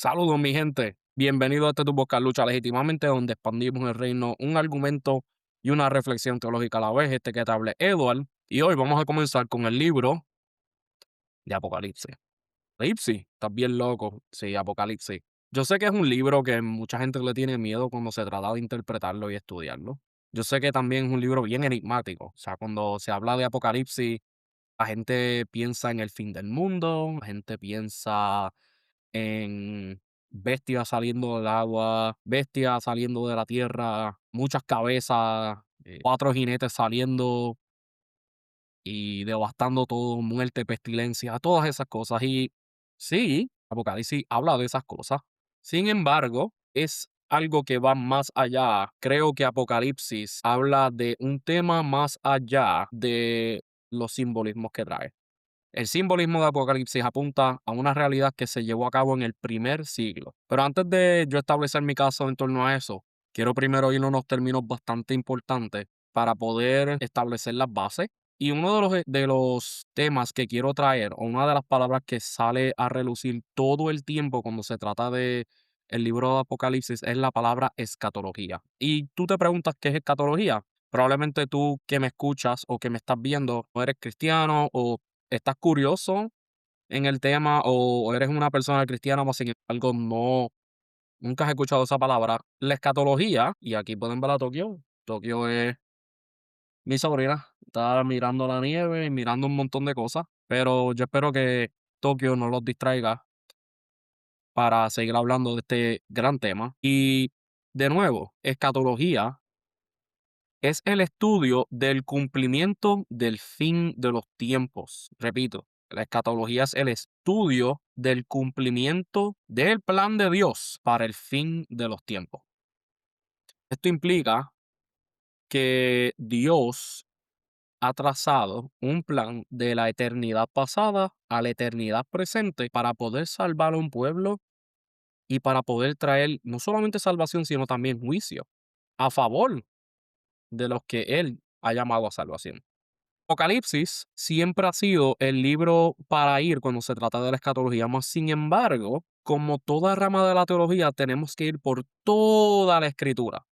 Saludos, mi gente. Bienvenido a este tu podcast Lucha Legítimamente, donde expandimos el reino, un argumento y una reflexión teológica a la vez. Este que te hable Edward. Y hoy vamos a comenzar con el libro de Apocalipsis. Apocalipsis, estás bien loco. Sí, Apocalipsis. Yo sé que es un libro que mucha gente le tiene miedo cuando se trata de interpretarlo y estudiarlo. Yo sé que también es un libro bien enigmático. O sea, cuando se habla de Apocalipsis, la gente piensa en el fin del mundo, la gente piensa en bestias saliendo del agua, bestias saliendo de la tierra, muchas cabezas, cuatro jinetes saliendo y devastando todo, muerte, pestilencia, todas esas cosas. Y sí, Apocalipsis habla de esas cosas. Sin embargo, es algo que va más allá. Creo que Apocalipsis habla de un tema más allá de los simbolismos que trae. El simbolismo de Apocalipsis apunta a una realidad que se llevó a cabo en el primer siglo. Pero antes de yo establecer mi caso en torno a eso, quiero primero ir a unos términos bastante importantes para poder establecer las bases. Y uno de los temas que quiero traer, o una de las palabras que sale a relucir todo el tiempo cuando se trata de el libro de Apocalipsis, es la palabra escatología. Y tú te preguntas qué es escatología. Probablemente tú que me escuchas o que me estás viendo no eres cristiano o estás curioso en el tema o eres una persona cristiana, mas sin embargo nunca has escuchado esa palabra. La escatología, y aquí pueden ver a Tokio. Tokio es mi sobrina, está mirando la nieve y mirando un montón de cosas, pero yo espero que Tokio no los distraiga para seguir hablando de este gran tema. Y de nuevo, escatología es el estudio del cumplimiento del fin de los tiempos. Repito, la escatología es el estudio del cumplimiento del plan de Dios para el fin de los tiempos. Esto implica que Dios ha trazado un plan de la eternidad pasada a la eternidad presente para poder salvar a un pueblo y para poder traer no solamente salvación, sino también juicio a favor de los que Él ha llamado a salvación. Apocalipsis siempre ha sido el libro para ir cuando se trata de la escatología, mas sin embargo, como toda rama de la teología, tenemos que ir por toda la escritura.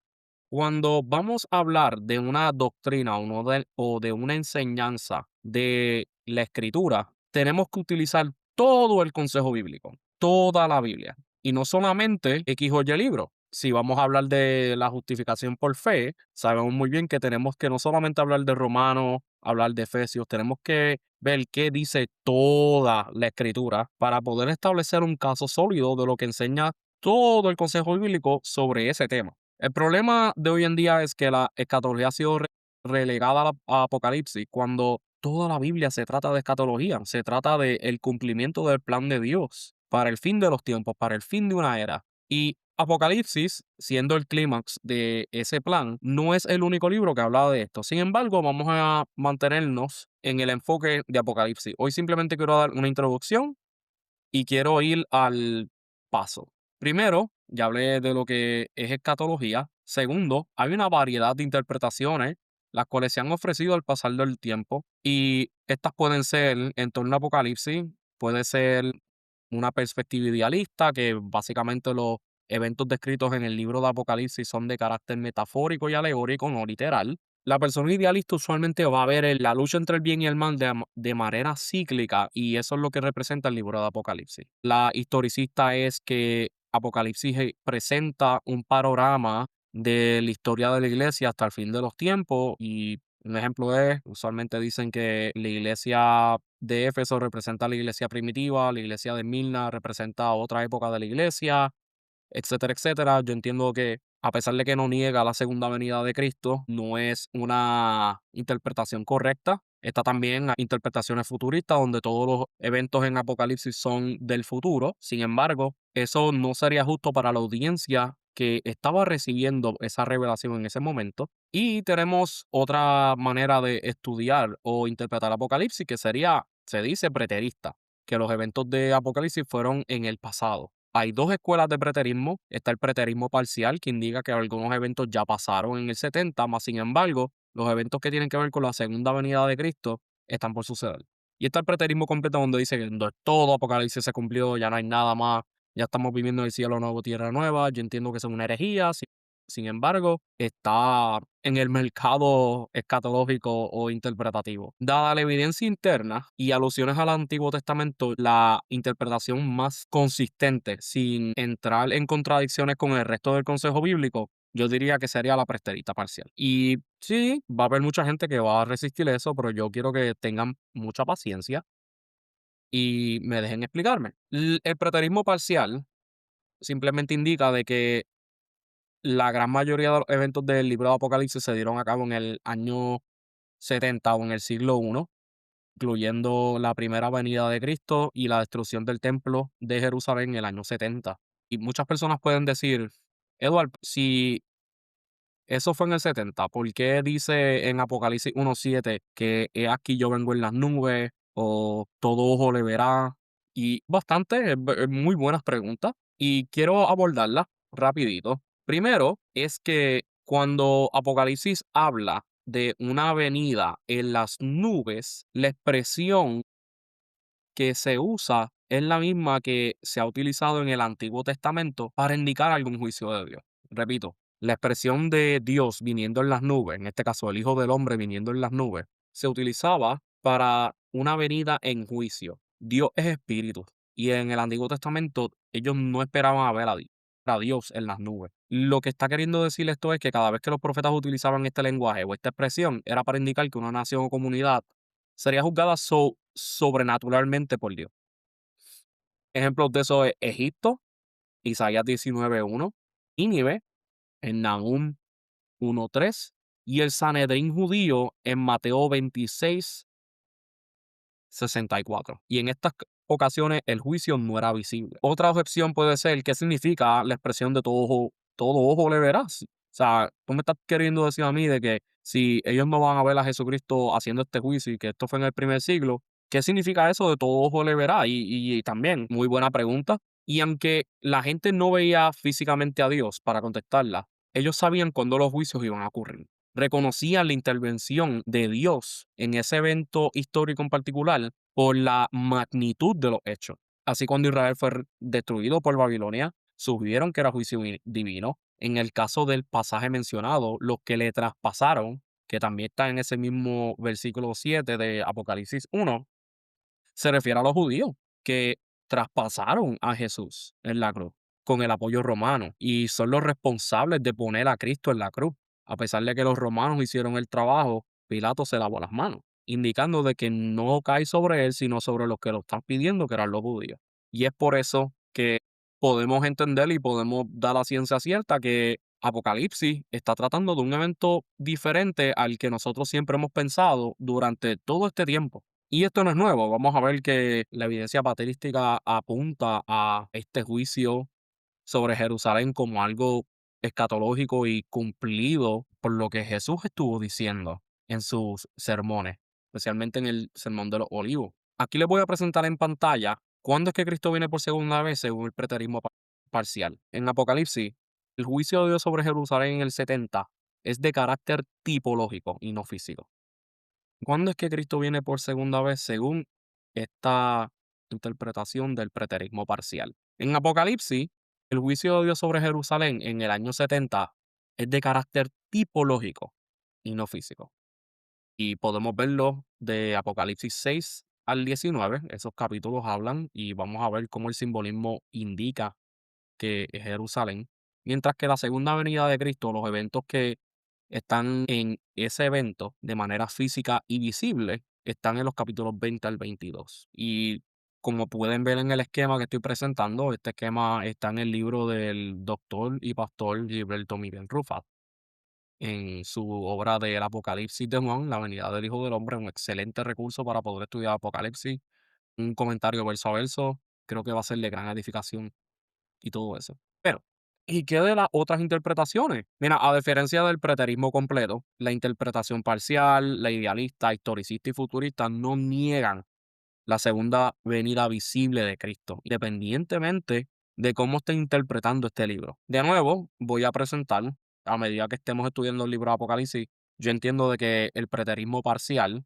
Cuando vamos a hablar de una doctrina o de una enseñanza de la escritura, tenemos que utilizar todo el consejo bíblico, toda la Biblia, y no solamente X o Y libro. Si vamos a hablar de la justificación por fe, sabemos muy bien que tenemos que no solamente hablar de Romanos, hablar de Efesios, tenemos que ver qué dice toda la escritura para poder establecer un caso sólido de lo que enseña todo el consejo bíblico sobre ese tema. El problema de hoy en día es que la escatología ha sido relegada a Apocalipsis cuando toda la Biblia se trata de escatología, se trata del cumplimiento del plan de Dios para el fin de los tiempos, para el fin de una era. Y Apocalipsis, siendo el clímax de ese plan, no es el único libro que habla de esto. Sin embargo, vamos a mantenernos en el enfoque de Apocalipsis. Hoy simplemente quiero dar una introducción y quiero ir al paso. Primero, ya hablé de lo que es escatología. Segundo, hay una variedad de interpretaciones, las cuales se han ofrecido al pasar del tiempo, y estas pueden ser en torno a Apocalipsis, puede ser una perspectiva idealista, que básicamente los eventos descritos en el libro de Apocalipsis son de carácter metafórico y alegórico, no literal. La persona idealista usualmente va a ver la lucha entre el bien y el mal de manera cíclica, y eso es lo que representa el libro de Apocalipsis. La historicista es que Apocalipsis presenta un panorama de la historia de la iglesia hasta el fin de los tiempos, y un ejemplo es, usualmente dicen que la iglesia de Éfeso representa a la iglesia primitiva, la iglesia de Mirna representa otra época de la iglesia, etcétera, etcétera. Yo entiendo que a pesar de que no niega la segunda venida de Cristo, no es una interpretación correcta. Está también a interpretaciones futuristas, donde todos los eventos en Apocalipsis son del futuro. Sin embargo, eso no sería justo para la audiencia que estaba recibiendo esa revelación en ese momento. Y tenemos otra manera de estudiar o interpretar Apocalipsis, que sería, se dice, preterista, que los eventos de Apocalipsis fueron en el pasado. Hay dos escuelas de preterismo. Está el preterismo parcial, que indica que algunos eventos ya pasaron en el 70, más sin embargo, los eventos que tienen que ver con la segunda venida de Cristo están por suceder. Y está el preterismo completo, donde dice que todo Apocalipsis se cumplió, ya no hay nada más, ya estamos viviendo en el cielo nuevo, tierra nueva. Yo entiendo que es una herejía, sin embargo, está en el mercado escatológico o interpretativo. Dada la evidencia interna y alusiones al Antiguo Testamento, la interpretación más consistente, sin entrar en contradicciones con el resto del consejo bíblico, yo diría que sería la preterita parcial. Y sí, va a haber mucha gente que va a resistir eso, pero yo quiero que tengan mucha paciencia y me dejen explicarme. El preterismo parcial simplemente indica de que la gran mayoría de los eventos del libro de Apocalipsis se dieron a cabo en el año 70 o en el siglo I, incluyendo la primera venida de Cristo y la destrucción del templo de Jerusalén en el año 70. Y muchas personas pueden decir, Edward, si eso fue en el 70. ¿Por qué dice en Apocalipsis 1:7 que he aquí yo vengo en las nubes o todo ojo le verá? Y bastante, muy buenas preguntas y quiero abordarlas rapidito. Primero es que cuando Apocalipsis habla de una venida en las nubes, la expresión que se usa es la misma que se ha utilizado en el Antiguo Testamento para indicar algún juicio de Dios. Repito, la expresión de Dios viniendo en las nubes, en este caso el Hijo del Hombre viniendo en las nubes, se utilizaba para una venida en juicio. Dios es espíritu y en el Antiguo Testamento ellos no esperaban a Dios en las nubes. Lo que está queriendo decir esto es que cada vez que los profetas utilizaban este lenguaje o esta expresión era para indicar que una nación o comunidad sería juzgada sobrenaturalmente por Dios. Ejemplos de eso es Egipto, Isaías 19:1, Nínive, en Nahum 1:3 y el Sanedrín judío en Mateo 26:64. Y en estas ocasiones el juicio no era visible. Otra objeción puede ser qué significa la expresión de todo ojo le verás. O sea, tú me estás queriendo decir a mí de que si ellos no van a ver a Jesucristo haciendo este juicio y que esto fue en el primer siglo, ¿qué significa eso de todo ojo le verá? Y también, muy buena pregunta. Y aunque la gente no veía físicamente a Dios para contestarla, ellos sabían cuándo los juicios iban a ocurrir. Reconocían la intervención de Dios en ese evento histórico en particular por la magnitud de los hechos. Así cuando Israel fue destruido por Babilonia, supieron que era juicio divino. En el caso del pasaje mencionado, los que le traspasaron, que también está en ese mismo versículo 7 de Apocalipsis 1, se refiere a los judíos que traspasaron a Jesús en la cruz con el apoyo romano y son los responsables de poner a Cristo en la cruz. A pesar de que los romanos hicieron el trabajo, Pilato se lavó las manos, indicando de que no cae sobre él, sino sobre los que lo están pidiendo, que eran los judíos. Y es por eso que podemos entender y podemos dar la ciencia cierta que Apocalipsis está tratando de un evento diferente al que nosotros siempre hemos pensado durante todo este tiempo. Y esto no es nuevo, vamos a ver que la evidencia patrística apunta a este juicio sobre Jerusalén como algo escatológico y cumplido por lo que Jesús estuvo diciendo en sus sermones, especialmente en el Sermón de los Olivos. Aquí les voy a presentar en pantalla cuándo es que Cristo viene por segunda vez según el preterismo parcial. En Apocalipsis, el juicio de Dios sobre Jerusalén en el 70 es de carácter tipológico y no físico. ¿Cuándo es que Cristo viene por segunda vez según esta interpretación del preterismo parcial? En Apocalipsis, el juicio de Dios sobre Jerusalén en el año 70 es de carácter tipológico y no físico. Y podemos verlo de Apocalipsis 6 al 19. Esos capítulos hablan y vamos a ver cómo el simbolismo indica que es Jerusalén. Mientras que la segunda venida de Cristo, los eventos que están en ese evento de manera física y visible, están en los capítulos 20 al 22. Y como pueden ver en el esquema que estoy presentando, este esquema está en el libro del doctor y pastor Gilberto Miguel Rufat, en su obra del Apocalipsis de Juan, la venida del Hijo del Hombre, un excelente recurso para poder estudiar Apocalipsis, un comentario verso a verso, creo que va a ser de gran edificación y todo eso. Pero, ¿y qué de las otras interpretaciones? Mira, a diferencia del preterismo completo, la interpretación parcial, la idealista, historicista y futurista no niegan la segunda venida visible de Cristo, independientemente de cómo esté interpretando este libro. De nuevo, voy a presentar, a medida que estemos estudiando el libro de Apocalipsis, yo entiendo de que el preterismo parcial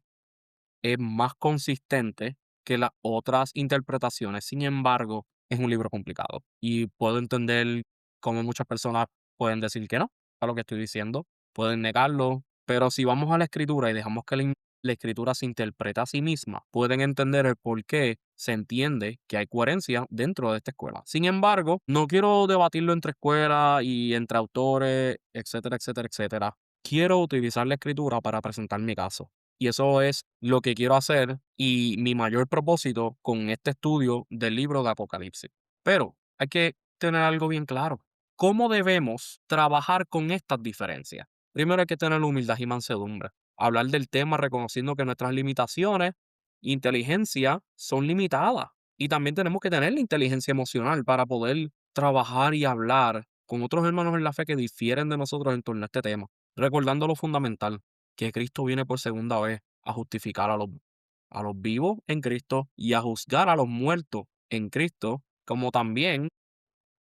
es más consistente que las otras interpretaciones. Sin embargo, es un libro complicado y puedo entender cómo muchas personas pueden decir que no a lo que estoy diciendo, pueden negarlo, pero si vamos a la escritura y dejamos que la escritura se interpreta a sí misma, pueden entender el por qué se entiende que hay coherencia dentro de esta escuela. Sin embargo, no quiero debatirlo entre escuelas y entre autores, etcétera, etcétera, etcétera. Quiero utilizar la escritura para presentar mi caso. Y eso es lo que quiero hacer y mi mayor propósito con este estudio del libro de Apocalipsis. Pero hay que tener algo bien claro. ¿Cómo debemos trabajar con estas diferencias? Primero hay que tener humildad y mansedumbre. Hablar del tema reconociendo que nuestras limitaciones, inteligencia, son limitadas. Y también tenemos que tener la inteligencia emocional para poder trabajar y hablar con otros hermanos en la fe que difieren de nosotros en torno a este tema. Recordando lo fundamental, que Cristo viene por segunda vez a justificar a los vivos en Cristo y a juzgar a los muertos en Cristo, como también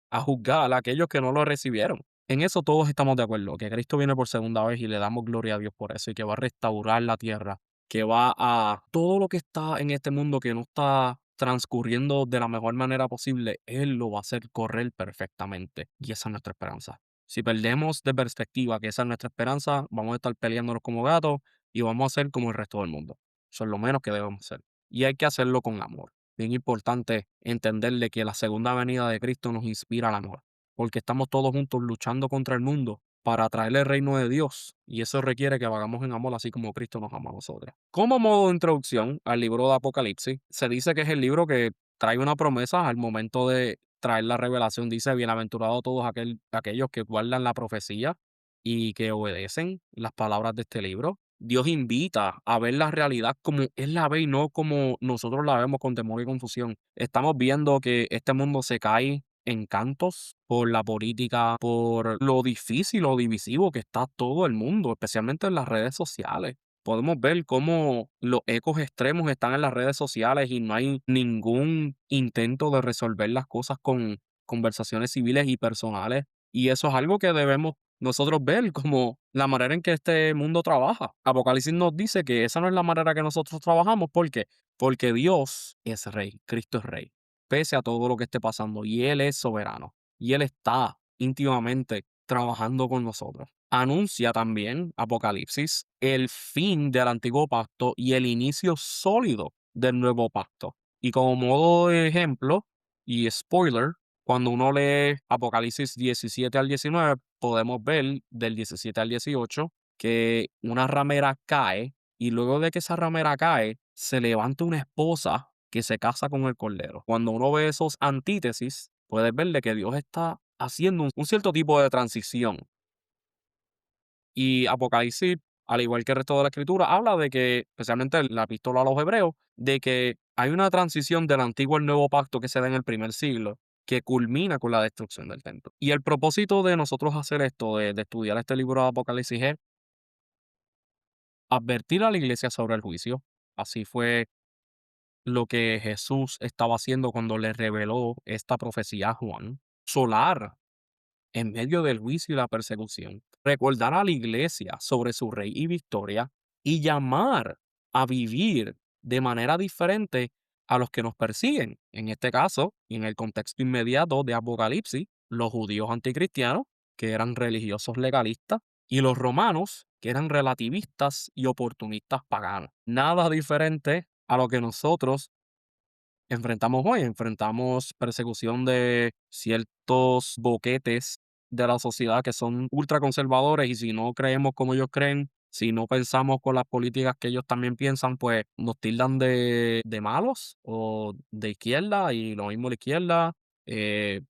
a juzgar a aquellos que no lo recibieron. En eso todos estamos de acuerdo, que Cristo viene por segunda vez y le damos gloria a Dios por eso y que va a restaurar la tierra, que va a todo lo que está en este mundo que no está transcurriendo de la mejor manera posible, Él lo va a hacer correr perfectamente. Y esa es nuestra esperanza. Si perdemos de perspectiva que esa es nuestra esperanza, vamos a estar peleándonos como gatos y vamos a ser como el resto del mundo. Eso es lo menos que debemos hacer. Y hay que hacerlo con amor. Bien importante entenderle que la segunda venida de Cristo nos inspira al amor, porque estamos todos juntos luchando contra el mundo para traer el reino de Dios, y eso requiere que vagamos en amor así como Cristo nos ama a nosotros. Como modo de introducción al libro de Apocalipsis, se dice que es el libro que trae una promesa al momento de traer la revelación. Dice, bienaventurados todos aquellos que guardan la profecía y que obedecen las palabras de este libro. Dios invita a ver la realidad como Él la ve y no como nosotros la vemos con temor y confusión. Estamos viendo que este mundo se cae en cantos por la política, por lo difícil o divisivo que está todo el mundo, especialmente en las redes sociales. Podemos ver cómo los ecos extremos están en las redes sociales y no hay ningún intento de resolver las cosas con conversaciones civiles y personales. Y eso es algo que debemos nosotros ver como la manera en que este mundo trabaja. Apocalipsis nos dice que esa no es la manera que nosotros trabajamos. ¿Por qué? Porque Dios es rey, Cristo es rey, pese a todo lo que esté pasando, y Él es soberano, y Él está íntimamente trabajando con nosotros. Anuncia también Apocalipsis el fin del antiguo pacto y el inicio sólido del nuevo pacto. Y como modo de ejemplo y spoiler, cuando uno lee Apocalipsis 17 al 19, podemos ver del 17 al 18 que una ramera cae y luego de que esa ramera cae, se levanta una esposa que se casa con el cordero. Cuando uno ve esos antítesis, puedes ver de que Dios está haciendo un cierto tipo de transición. Y Apocalipsis, al igual que el resto de la escritura, habla de que, especialmente la epístola a los hebreos, de que hay una transición del antiguo al nuevo pacto que se da en el primer siglo, que culmina con la destrucción del templo. Y el propósito de nosotros hacer esto, de estudiar este libro de Apocalipsis, es advertir a la iglesia sobre el juicio. Así fue lo que Jesús estaba haciendo cuando le reveló esta profecía a Juan. Solar en medio del juicio y la persecución, recordar a la iglesia sobre su rey y victoria y llamar a vivir de manera diferente a los que nos persiguen. En este caso, y en el contexto inmediato de Apocalipsis, los judíos anticristianos, que eran religiosos legalistas, y los romanos, que eran relativistas y oportunistas paganos. Nada diferente a lo que nosotros enfrentamos hoy. Enfrentamos persecución de ciertos boquetes de la sociedad que son ultraconservadores, y si no creemos como ellos creen, si no pensamos con las políticas que ellos también piensan, pues nos tildan de malos o de izquierda, y lo mismo la izquierda. eh,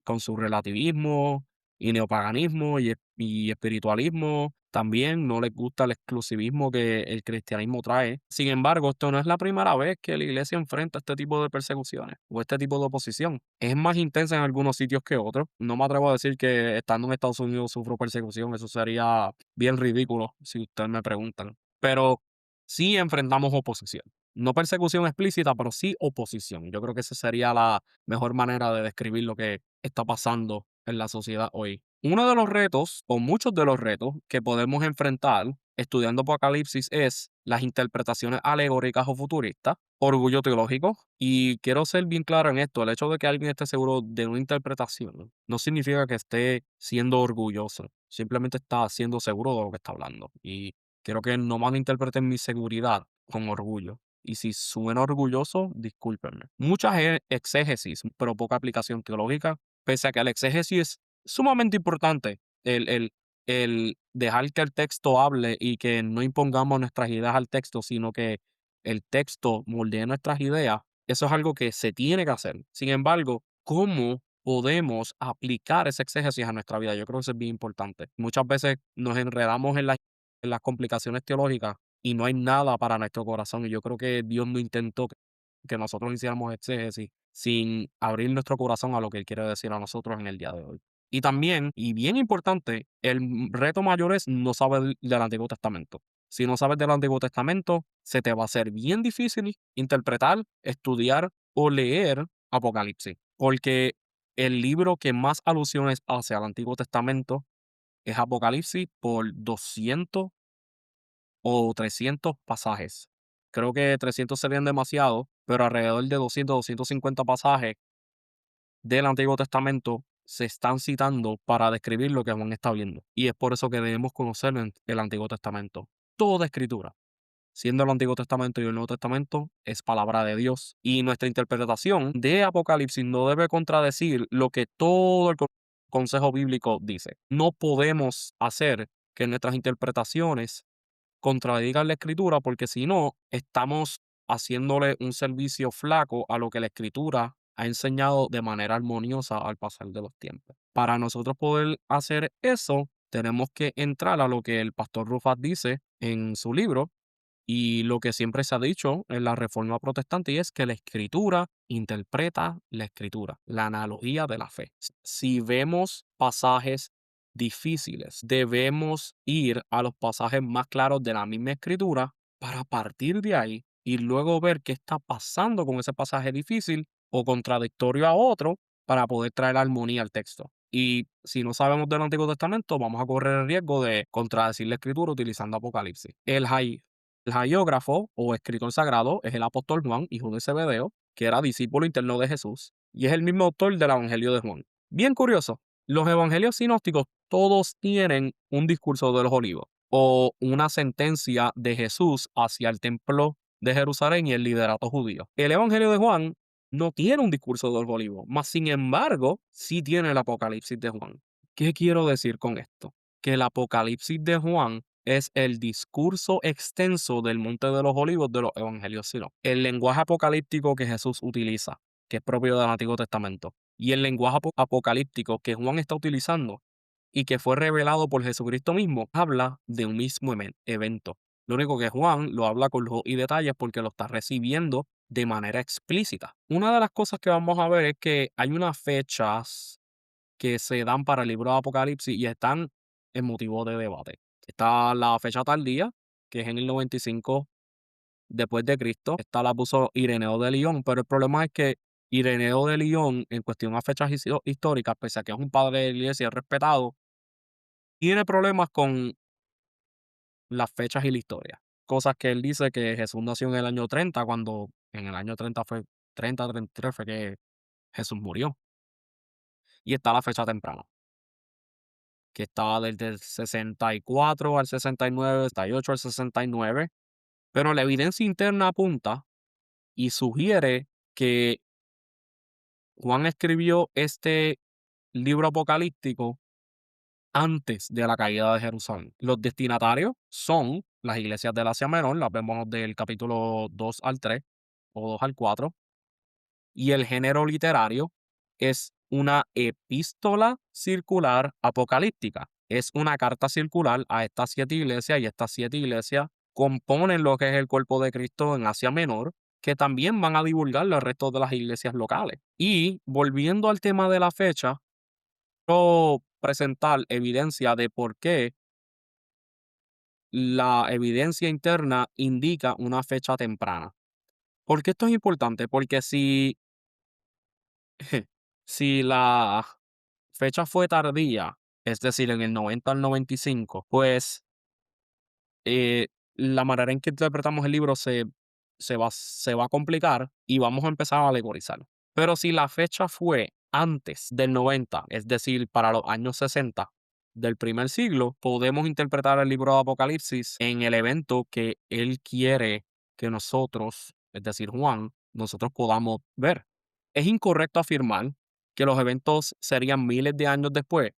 con su relativismo y neopaganismo y espiritualismo. También no les gusta el exclusivismo que el cristianismo trae. Sin embargo, esto no es la primera vez que la iglesia enfrenta este tipo de persecuciones o este tipo de oposición. Es más intensa en algunos sitios que otros. No me atrevo a decir que estando en Estados Unidos sufro persecución. Eso sería bien ridículo si ustedes me preguntan. Pero sí enfrentamos oposición. No persecución explícita, pero sí oposición. Yo creo que esa sería la mejor manera de describir lo que está pasando en la sociedad hoy. Uno de los retos, o muchos de los retos que podemos enfrentar estudiando Apocalipsis es las interpretaciones alegóricas o futuristas, orgullo teológico, y quiero ser bien claro en esto, el hecho de que alguien esté seguro de una interpretación no significa que esté siendo orgulloso, simplemente está siendo seguro de lo que está hablando. Y quiero que no malinterpreten mi seguridad con orgullo. Y si suena orgulloso, discúlpenme. Muchas exégesis, pero poca aplicación teológica, pese a que el exégesis es sumamente importante el dejar que el texto hable y que no impongamos nuestras ideas al texto, sino que el texto moldee nuestras ideas. Eso es algo que se tiene que hacer. Sin embargo, ¿cómo podemos aplicar ese exégesis a nuestra vida? Yo creo que eso es bien importante. Muchas veces nos enredamos en las complicaciones teológicas y no hay nada para nuestro corazón. Y yo creo que Dios no intentó que nosotros hiciéramos exégesis sin abrir nuestro corazón a lo que Él quiere decir a nosotros en el día de hoy. Y también, y bien importante, reto mayor es no saber del Antiguo Testamento. Si no sabes del Antiguo Testamento, se te va a hacer bien difícil interpretar, estudiar o leer Apocalipsis, porque el libro que más alusiones hace al Antiguo Testamento es Apocalipsis por 200 o 300 pasajes. Creo que 300 serían demasiado, pero alrededor de 200, 250 pasajes del Antiguo Testamento se están citando para describir lo que Juan está viendo. Y es por eso que debemos conocer el Antiguo Testamento. Toda escritura, siendo el Antiguo Testamento y el Nuevo Testamento, es palabra de Dios. Y nuestra interpretación de Apocalipsis no debe contradecir lo que todo el consejo bíblico dice. No podemos hacer que nuestras interpretaciones contradigan la escritura, porque si no, estamos haciéndole un servicio flaco a lo que la escritura ha enseñado de manera armoniosa al pasar de los tiempos. Para nosotros poder hacer eso, tenemos que entrar a lo que el pastor Rufat dice en su libro, y lo que siempre se ha dicho en la Reforma Protestante, y es que la Escritura interpreta la Escritura, la analogía de la fe. Si vemos pasajes difíciles, debemos ir a los pasajes más claros de la misma Escritura para partir de ahí y luego ver qué está pasando con ese pasaje difícil o contradictorio a otro para poder traer armonía al texto. Y si no sabemos del Antiguo Testamento, vamos a correr el riesgo de contradecir la Escritura utilizando Apocalipsis. El hagiógrafo o escritor sagrado es el apóstol Juan, hijo de Zebedeo, que era discípulo interno de Jesús, y es el mismo autor del Evangelio de Juan. Bien curioso, los evangelios sinópticos todos tienen un discurso de los olivos o una sentencia de Jesús hacia el templo de Jerusalén y el liderato judío. El Evangelio de Juan no tiene un discurso de los olivos, mas sin embargo, sí tiene el Apocalipsis de Juan. ¿Qué quiero decir con esto? Que el Apocalipsis de Juan es el discurso extenso del Monte de los Olivos de los Evangelios sino el lenguaje apocalíptico que Jesús utiliza, que es propio del Antiguo Testamento, y el lenguaje apocalíptico que Juan está utilizando y que fue revelado por Jesucristo mismo, habla de un mismo evento. Lo único que Juan lo habla con lujos y detalles porque lo está recibiendo de manera explícita. Una de las cosas que vamos a ver es que hay unas fechas que se dan para el libro de Apocalipsis y están en motivo de debate. Está la fecha tardía, que es en el 95 después de Cristo. Esta la puso Ireneo de Lyon, pero el problema es que Ireneo de Lyon, en cuestión a fechas históricas, pese a que es un padre de la iglesia respetado, tiene problemas con las fechas y la historia. Cosas que él dice que Jesús nació en el año 30, cuando en el año 30 fue 33 fue que Jesús murió. Y está la fecha temprana, que estaba desde el 64 al 69, 68 al 69, pero la evidencia interna apunta y sugiere que Juan escribió este libro apocalíptico antes de la caída de Jerusalén. Los destinatarios son las iglesias del Asia Menor, las vemos del capítulo 2 al 3 o 2 al 4, y el género literario es una epístola circular apocalíptica. Es una carta circular a estas 7 iglesias y estas 7 iglesias componen lo que es el cuerpo de Cristo en Asia Menor, que también van a divulgar los restos de las iglesias locales. Y volviendo al tema de la fecha, quiero presentar evidencia de por qué la evidencia interna indica una fecha temprana. ¿Por qué esto es importante? Porque si la fecha fue tardía, es decir, en el 90 al 95, pues eh, la manera en que interpretamos el libro se va a complicar y vamos a empezar a alegorizar. Pero si la fecha fue antes del 90, es decir, para los años 60 del primer siglo, podemos interpretar el libro de Apocalipsis en el evento que él quiere que nosotros, es decir, Juan, nosotros podamos ver. Es incorrecto afirmar que los eventos serían miles de años después,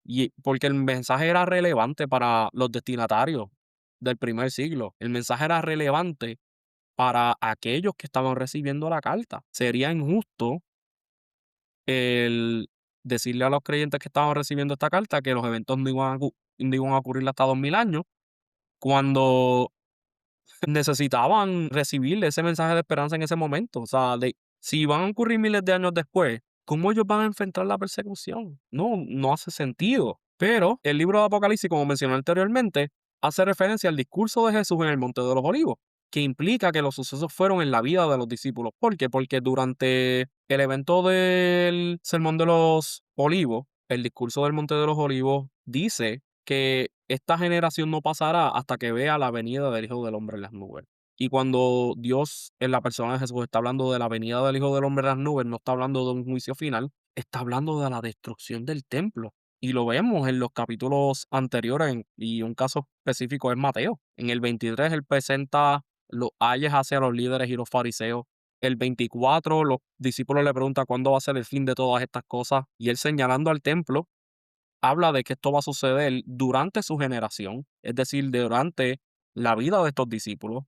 y porque el mensaje era relevante para los destinatarios del primer siglo. El mensaje era relevante para aquellos que estaban recibiendo la carta. Sería injusto el decirle a los creyentes que estaban recibiendo esta carta que los eventos no iban a ocurrir hasta 2000 años, cuando necesitaban recibir ese mensaje de esperanza en ese momento. O sea, si van a ocurrir miles de años después, ¿cómo ellos van a enfrentar la persecución? No, no hace sentido. Pero el libro de Apocalipsis, como mencioné anteriormente, hace referencia al discurso de Jesús en el Monte de los Olivos, que implica que los sucesos fueron en la vida de los discípulos. ¿Por qué? Porque durante el evento del Sermón de los Olivos, el discurso del Monte de los Olivos dice que esta generación no pasará hasta que vea la venida del Hijo del Hombre en las nubes. Y cuando Dios, en la persona de Jesús, está hablando de la venida del Hijo del Hombre en las nubes, no está hablando de un juicio final, está hablando de la destrucción del templo. Y lo vemos en los capítulos anteriores, y un caso específico es Mateo. En el 23 él presenta los ayes hacia los líderes y los fariseos. El 24 los discípulos le preguntan cuándo va a ser el fin de todas estas cosas, y él, señalando al templo, habla de que esto va a suceder durante su generación, es decir, durante la vida de estos discípulos.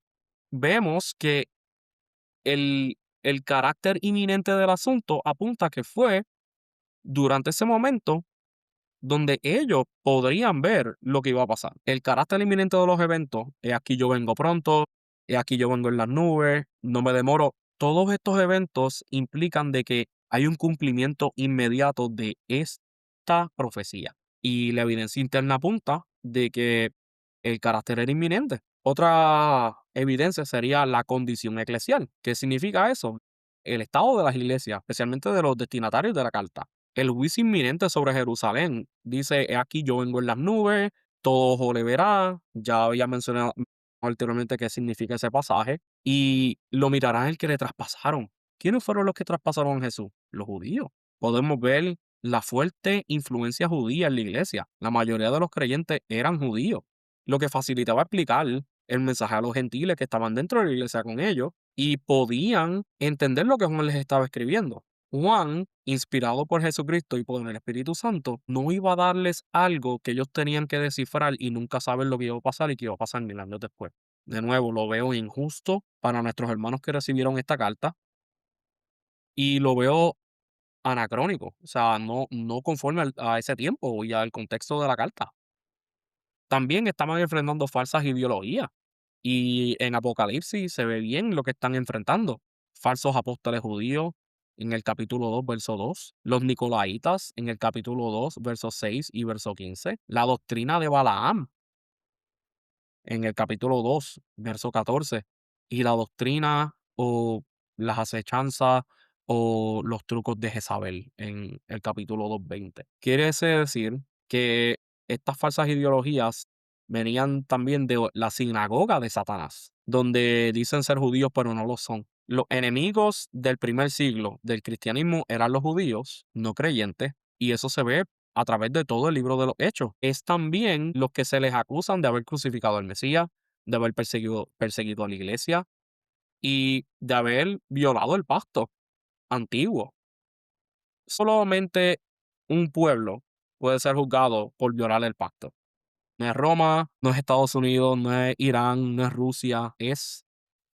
Vemos que el carácter inminente del asunto apunta que fue durante ese momento donde ellos podrían ver lo que iba a pasar. El carácter inminente de los eventos, he aquí yo vengo pronto, he aquí yo vengo en las nubes, no me demoro. Todos estos eventos implican de que hay un cumplimiento inmediato de esta profecía. Y la evidencia interna apunta de que el carácter era inminente. Otra evidencia sería la condición eclesial. ¿Qué significa eso? El estado de las iglesias, especialmente de los destinatarios de la carta. El juicio inminente sobre Jerusalén. Dice: "He aquí yo vengo en las nubes, todo ojo le verá". Ya había mencionado anteriormente qué significa ese pasaje. Y lo mirarán el que le traspasaron. ¿Quiénes fueron los que traspasaron a Jesús? Los judíos. Podemos ver la fuerte influencia judía en la iglesia. La mayoría de los creyentes eran judíos, lo que facilitaba explicar el mensaje a los gentiles que estaban dentro de la iglesia con ellos y podían entender lo que Juan les estaba escribiendo. Juan, inspirado por Jesucristo y por el Espíritu Santo, no iba a darles algo que ellos tenían que descifrar y nunca saber lo que iba a pasar y que iba a pasar 1000 años después. De nuevo, lo veo injusto para nuestros hermanos que recibieron esta carta, y lo veo anacrónico, o sea, no conforme a ese tiempo y al contexto de la carta. También estaban enfrentando falsas ideologías. Y en Apocalipsis se ve bien lo que están enfrentando. Falsos apóstoles judíos en el capítulo 2 verso 2. Los nicolaitas en el capítulo 2 verso 6 y verso 15. La doctrina de Balaam en el capítulo 2 verso 14. Y la doctrina o las acechanzas o los trucos de Jezabel en el capítulo 2:20. Quiere decir que estas falsas ideologías venían también de la sinagoga de Satanás, donde dicen ser judíos pero no lo son. Los enemigos del primer siglo del cristianismo eran los judíos no creyentes, y eso se ve a través de todo el libro de los Hechos. Es también los que se les acusan de haber crucificado al Mesías, de haber perseguido a la iglesia y de haber violado el pacto antiguo. Solamente un pueblo puede ser juzgado por violar el pacto. No es Roma, no es Estados Unidos, no es Irán, no es Rusia, es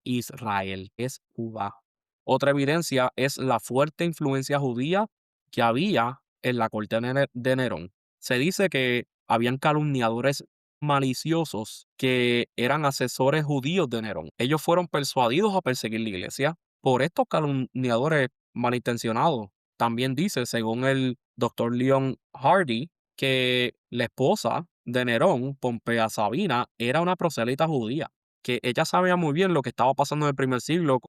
Israel, es Cuba. Otra evidencia es la fuerte influencia judía que había en la corte de Nerón. Se dice que habían calumniadores maliciosos que eran asesores judíos de Nerón. Ellos fueron persuadidos a perseguir la iglesia por estos calumniadores malintencionados. También dice, según el doctor Leon Hardy, que la esposa de Nerón, Pompea Sabina, era una proselita judía, que ella sabía muy bien lo que estaba pasando en el primer siglo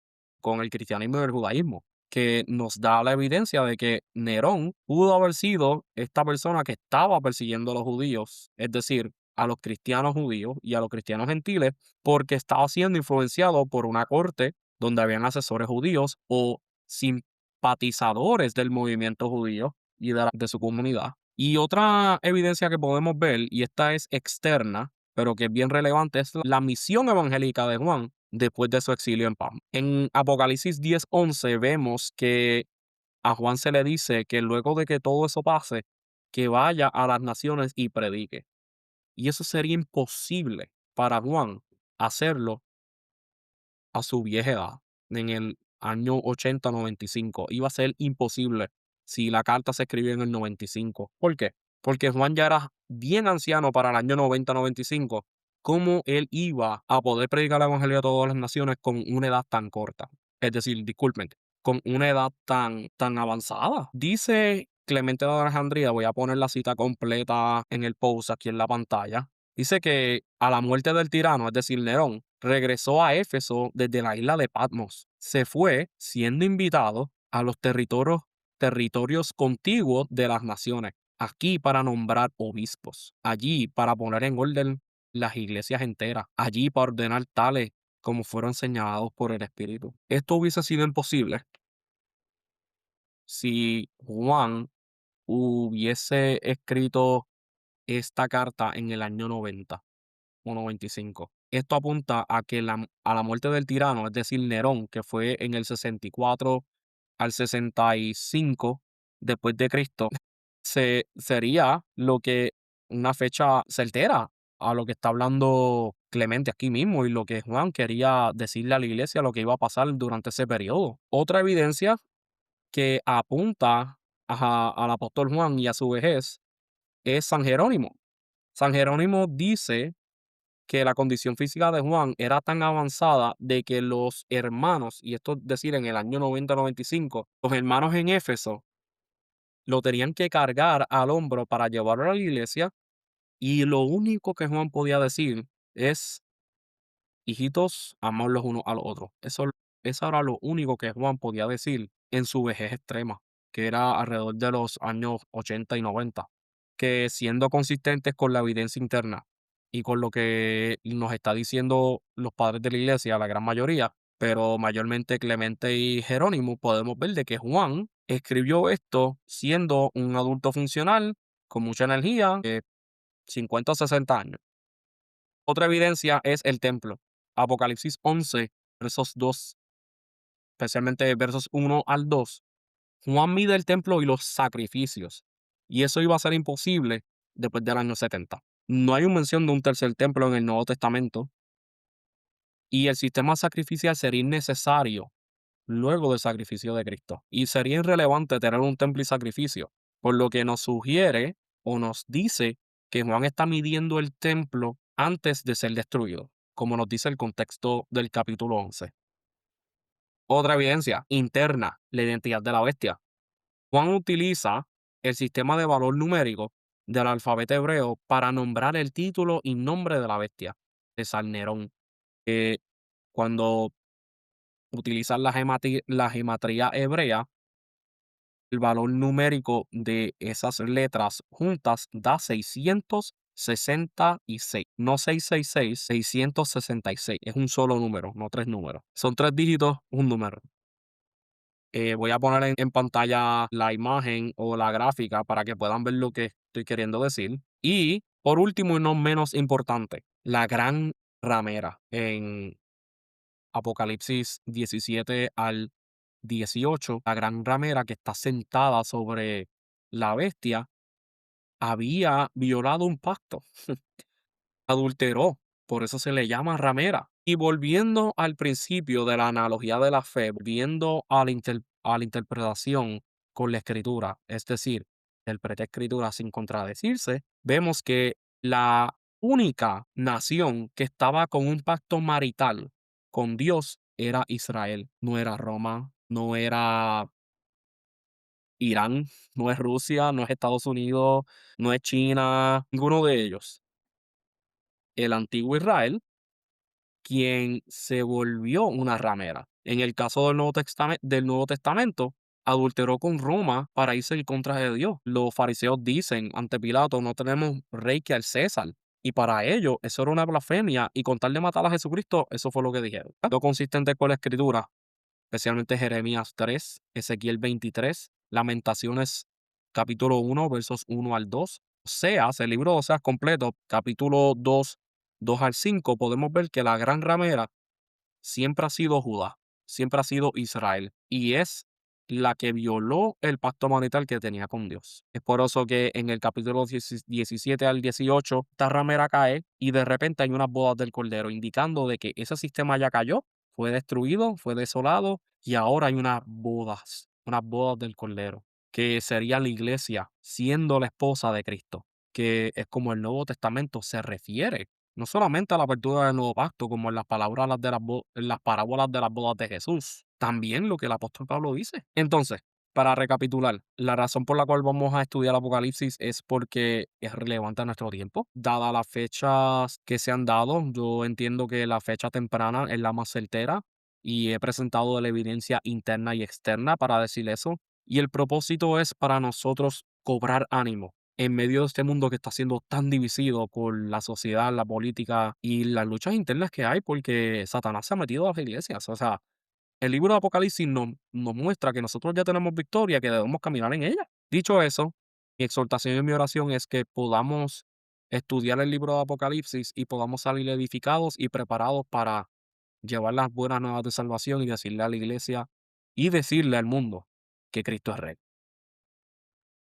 con el cristianismo y el judaísmo. que nos da la evidencia de que Nerón pudo haber sido esta persona que estaba persiguiendo a los judíos, es decir, a los cristianos judíos y a los cristianos gentiles, porque estaba siendo influenciado por una corte donde habían asesores judíos o simpatizadores del movimiento judío y de su comunidad. Y otra evidencia que podemos ver, y esta es externa, pero que es bien relevante, es la misión evangélica de Juan después de su exilio en Patmos. En Apocalipsis 10:11 vemos que a Juan se le dice que luego de que todo eso pase, que vaya a las naciones y predique. Y eso sería imposible para Juan hacerlo a su vieja edad, en el año 80-95. Iba a ser imposible si la carta se escribió en el 95. ¿Por qué? Porque Juan ya era bien anciano para el año 90-95. ¿Cómo él iba a poder predicar el evangelio a todas las naciones con una edad tan corta? Es decir, disculpen, con una edad tan avanzada. Dice Clemente de Alejandría, voy a poner la cita completa en el post aquí en la pantalla. Dice que a la muerte del tirano, es decir, Nerón, regresó a Éfeso desde la isla de Patmos. Se fue siendo invitado a los territorios contiguos de las naciones, aquí para nombrar obispos, allí para poner en orden las iglesias enteras, allí para ordenar tales como fueron señalados por el Espíritu. Esto hubiese sido imposible si Juan hubiese escrito esta carta en el año 90 o 95. Esto apunta a que a la muerte del tirano, es decir, Nerón, que fue en el 64 al 65 después de Cristo, sería lo que una fecha certera a lo que está hablando Clemente aquí mismo y lo que Juan quería decirle a la iglesia lo que iba a pasar durante ese periodo. Otra evidencia que apunta al apóstol Juan y a su vejez es San Jerónimo. San Jerónimo dice que la condición física de Juan era tan avanzada de que los hermanos, y esto es decir, en el año 90-95, los hermanos en Éfeso lo tenían que cargar al hombro para llevarlo a la iglesia, y lo único que Juan podía decir es: hijitos, amaos los unos a los otros. Eso era lo único que Juan podía decir en su vejez extrema, que era alrededor de los años 80 y 90, que siendo consistentes con la evidencia interna y con lo que nos está diciendo los padres de la iglesia, la gran mayoría, pero mayormente Clemente y Jerónimo, podemos ver de que Juan escribió esto siendo un adulto funcional, con mucha energía, 50 o 60 años. Otra evidencia es el templo. Apocalipsis 11, versos 2, especialmente versos 1 al 2. Juan mide el templo y los sacrificios, y eso iba a ser imposible después del año 70. No hay una mención de un tercer templo en el Nuevo Testamento, y el sistema sacrificial sería innecesario luego del sacrificio de Cristo, y sería irrelevante tener un templo y sacrificio, por lo que nos sugiere o nos dice que Juan está midiendo el templo antes de ser destruido, como nos dice el contexto del capítulo 11. Otra evidencia interna, la identidad de la bestia. Juan utiliza el sistema de valor numérico del alfabeto hebreo para nombrar el título y nombre de la bestia, de Salnerón. Cuando utilizan la gematría hebrea, el valor numérico de esas letras juntas da 666. No 666, 666. Es un solo número, no tres números. Son tres dígitos, un número. Voy a poner en pantalla la imagen o la gráfica para que puedan ver lo que estoy queriendo decir. Y por último y no menos importante, la gran ramera en Apocalipsis 17 al 18, la gran ramera que está sentada sobre la bestia, había violado un pacto, adulteró, por eso se le llama ramera. Y volviendo al principio de la analogía de la fe, viendo a la interpretación con la escritura, es decir, interpreta escritura sin contradecirse, vemos que la única nación que estaba con un pacto marital con Dios era Israel, no era Roma, no era Irán, no es Rusia, no es Estados Unidos, no es China, ninguno de ellos. El antiguo Israel, quien se volvió una ramera. En el caso del Nuevo Testamento, adulteró con Roma para irse en contra de Dios. Los fariseos dicen ante Pilato: no tenemos rey que al César. Y para ellos eso era una blasfemia, y con tal de matar a Jesucristo, eso fue lo que dijeron. Lo consistente con la escritura, especialmente Jeremías 3, Ezequiel 23, Lamentaciones capítulo 1, versos 1 al 2, Oseas, el libro de Oseas completo, capítulo 2, 2 al 5, podemos ver que la gran ramera siempre ha sido Judá, siempre ha sido Israel, y es la que violó el pacto marital que tenía con Dios. Es por eso que en el capítulo 17 al 18, esta ramera cae y de repente hay unas bodas del Cordero, indicando de que ese sistema ya cayó, fue destruido, fue desolado, y ahora hay unas bodas del Cordero, que sería la iglesia siendo la esposa de Cristo, que es como el Nuevo Testamento se refiere no solamente a la apertura del nuevo pacto, como en las palabras en las parábolas de las bodas de Jesús, también lo que el apóstol Pablo dice. Entonces, para recapitular, la razón por la cual vamos a estudiar Apocalipsis es porque es relevante a nuestro tiempo. Dadas las fechas que se han dado, yo entiendo que la fecha temprana es la más certera y he presentado la evidencia interna y externa para decir eso. Y el propósito es para nosotros cobrar ánimo en medio de este mundo que está siendo tan divisido por la sociedad, la política y las luchas internas que hay, porque Satanás se ha metido a las iglesias. O sea, el libro de Apocalipsis nos muestra que nosotros ya tenemos victoria, que debemos caminar en ella. Dicho eso, mi exhortación y mi oración es que podamos estudiar el libro de Apocalipsis y podamos salir edificados y preparados para llevar las buenas nuevas de salvación y decirle a la iglesia y decirle al mundo que Cristo es rey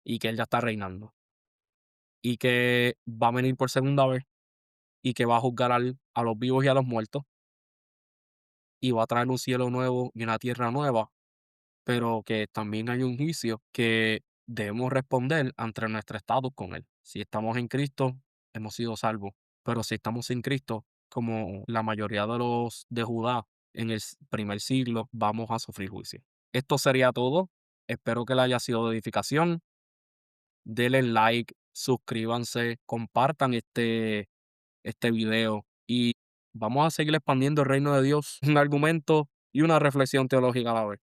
y que Él ya está reinando y que va a venir por segunda vez y que va a juzgar a los vivos y a los muertos, y va a traer un cielo nuevo y una tierra nueva, pero que también hay un juicio que debemos responder ante nuestro estado con Él. Si estamos en Cristo, hemos sido salvos, pero si estamos sin Cristo, como la mayoría de los de Judá en el primer siglo, vamos a sufrir juicio. Esto sería todo. Espero que le haya sido de edificación. Denle like, suscríbanse, compartan este video y vamos a seguir expandiendo el reino de Dios, un argumento y una reflexión teológica a la vez.